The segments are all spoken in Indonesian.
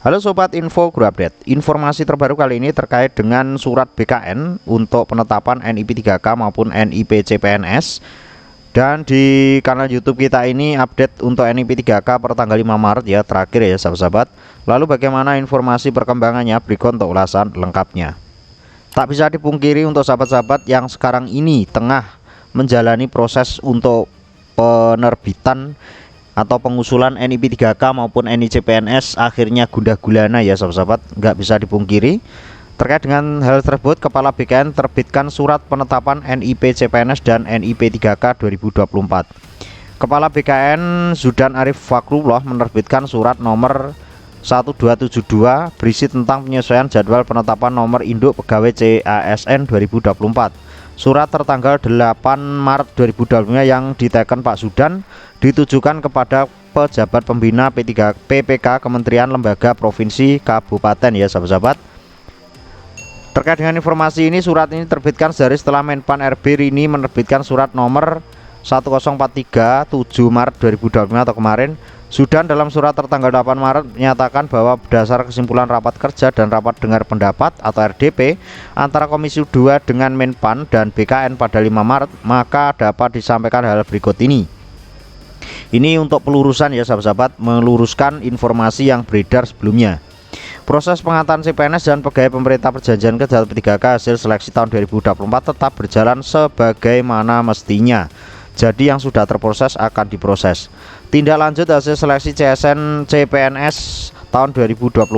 Halo Sobat Info Guru Update. Informasi terbaru kali ini terkait dengan surat BKN untuk penetapan NIP 3K maupun NIP CPNS. Dan di kanal YouTube kita ini update untuk NIP 3K per tanggal 5 Maret ya, terakhir ya sahabat-sahabat. Lalu bagaimana informasi perkembangannya, berikut untuk ulasan lengkapnya. Tak bisa dipungkiri untuk sahabat-sahabat yang sekarang ini tengah menjalani proses untuk penerbitan atau pengusulan NIP 3K maupun NIP CPNS akhirnya gundah gulana ya sahabat-sahabat, nggak bisa dipungkiri. Terkait dengan hal tersebut, Kepala BKN terbitkan surat penetapan NIP CPNS dan NIP 3K 2024. Kepala BKN Zudan Arif Fakrullah menerbitkan surat nomor 1272 berisi tentang penyesuaian jadwal penetapan nomor induk pegawai CASN 2024. Surat tertanggal 8 Maret 2025 yang diteken Pak Zudan ditujukan kepada pejabat pembina PPK Kementerian Lembaga Provinsi Kabupaten ya sahabat-sahabat. Terkait dengan informasi ini, surat ini terbitkan sehari setelah Menpan RB Rini menerbitkan surat nomor 1043 7 Maret 2025 atau kemarin. Zudan dalam surat tertanggal 8 Maret menyatakan bahwa berdasar kesimpulan rapat kerja dan rapat dengar pendapat atau RDP antara Komisi 2 dengan Menpan dan BKN pada 5 Maret, maka dapat disampaikan hal berikut ini. Ini untuk pelurusan ya sahabat-sahabat, meluruskan informasi yang beredar sebelumnya. Proses pengangkatan CPNS dan pegawai pemerintah perjanjian kerja P3K hasil seleksi tahun 2024 tetap berjalan sebagaimana mestinya. Jadi yang sudah terproses akan diproses. Tindak lanjut hasil seleksi CSN CPNS tahun 2024,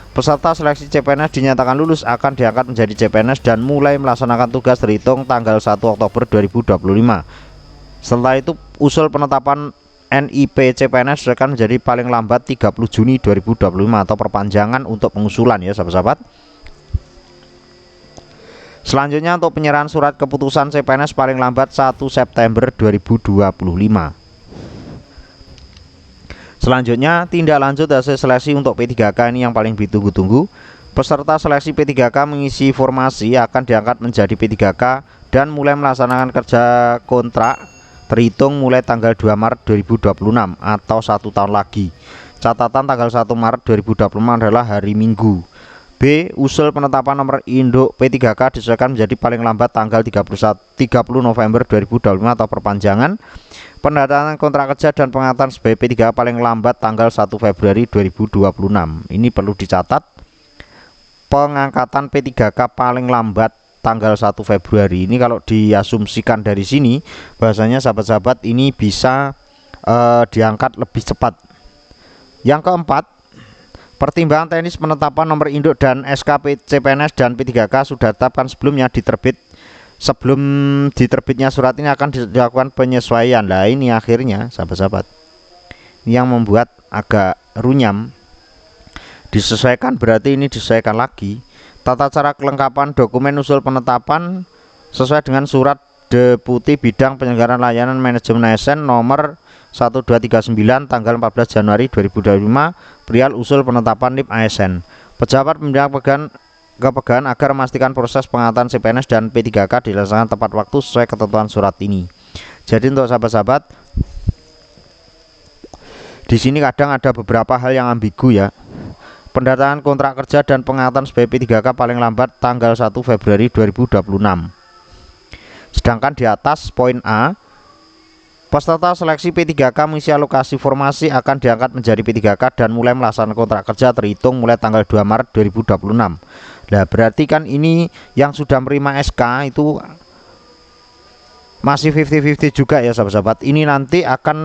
peserta seleksi CPNS dinyatakan lulus akan diangkat menjadi CPNS dan mulai melaksanakan tugas terhitung tanggal 1 Oktober 2025. Setelah itu usul penetapan NIP CPNS akan menjadi paling lambat 30 Juni 2025 atau perpanjangan untuk pengusulan ya sahabat-sahabat. Selanjutnya untuk penyerahan surat keputusan CPNS paling lambat 1 September 2025. Selanjutnya tindak lanjut hasil seleksi untuk P3K ini yang paling ditunggu-tunggu. Peserta seleksi P3K mengisi formasi akan diangkat menjadi P3K dan mulai melaksanakan kerja kontrak terhitung mulai tanggal 2 Maret 2026 atau 1 tahun lagi. Catatan tanggal 1 Maret 2025 adalah hari Minggu. B. Usul penetapan nomor induk P3K disesuaikan menjadi paling lambat tanggal 30 November 2025 atau perpanjangan. Pendatangan kontrak kerja dan pengangkatan sebagai P3K paling lambat tanggal 1 Februari 2026. Ini perlu dicatat. Pengangkatan P3K paling lambat tanggal 1 Februari. Ini kalau diasumsikan dari sini bahasanya sahabat-sahabat ini bisa diangkat lebih cepat. Yang keempat, pertimbangan teknis penetapan nomor induk dan SK CPNS dan P3K sudah ditetapkan sebelumnya sebelum diterbitnya surat ini akan dilakukan penyesuaian. Nah ini akhirnya sahabat-sahabat yang membuat agak runyam. Disesuaikan berarti ini disesuaikan lagi. Tata cara kelengkapan dokumen usul penetapan sesuai dengan surat Deputi Bidang Penyelenggaraan Layanan Manajemen ASN nomor 1239 tanggal 14 Januari 2025 perihal usul penetapan NIP ASN. Pejabat pembina kepegangan agar memastikan proses pengangkatan CPNS dan P3K dilaksanakan tepat waktu sesuai ketentuan surat ini. Jadi untuk sahabat-sahabat, di sini kadang ada beberapa hal yang ambigu ya. Pendatangan kontrak kerja dan pengangkatan sebagai P3K paling lambat tanggal 1 Februari 2026. Sedangkan di atas poin A, peserta seleksi P3K mengisi alokasi formasi akan diangkat menjadi P3K dan mulai melaksanakan kontrak kerja terhitung mulai tanggal 2 Maret 2026. Nah berarti kan ini yang sudah menerima SK itu masih 50-50 juga ya sahabat-sahabat. Ini nanti akan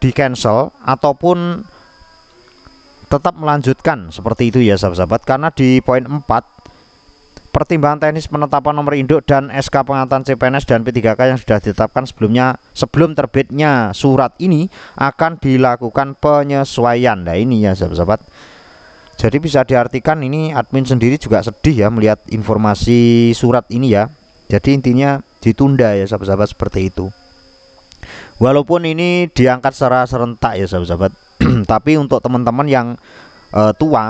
di cancel ataupun tetap melanjutkan seperti itu ya sahabat-sahabat, karena di poin 4 pertimbangan teknis penetapan nomor induk dan SK pengangkatan CPNS dan P3K yang sudah ditetapkan sebelumnya sebelum terbitnya surat ini akan dilakukan penyesuaian. Nah ini ya sahabat-sahabat, jadi bisa diartikan ini admin sendiri juga sedih ya melihat informasi surat ini ya. Jadi intinya ditunda ya sahabat-sahabat, seperti itu. Walaupun ini diangkat secara serentak ya sahabat-sahabat, tapi untuk teman-teman yang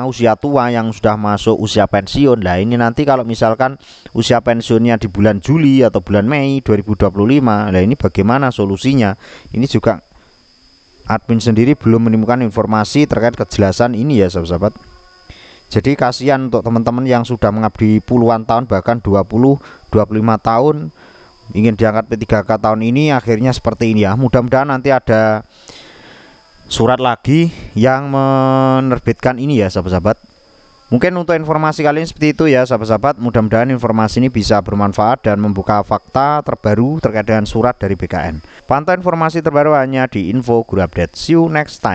usia tua yang sudah masuk usia pensiun, lah ini nanti kalau misalkan usia pensiunnya di bulan Juli atau bulan Mei 2025, lah ini bagaimana solusinya? Ini juga admin sendiri belum menemukan informasi terkait kejelasan ini ya sahabat-sahabat. Jadi kasihan untuk teman-teman yang sudah mengabdi puluhan tahun, bahkan 20-25 tahun, ingin diangkat P3K tahun ini akhirnya seperti ini ya. Mudah-mudahan nanti ada surat lagi yang menerbitkan ini ya sahabat-sahabat. Mungkin untuk informasi kali ini seperti itu ya sahabat-sahabat. Mudah-mudahan informasi ini bisa bermanfaat dan membuka fakta terbaru terkait dengan surat dari BKN. Pantau informasi terbaru hanya di Info Guru Update. See you next time.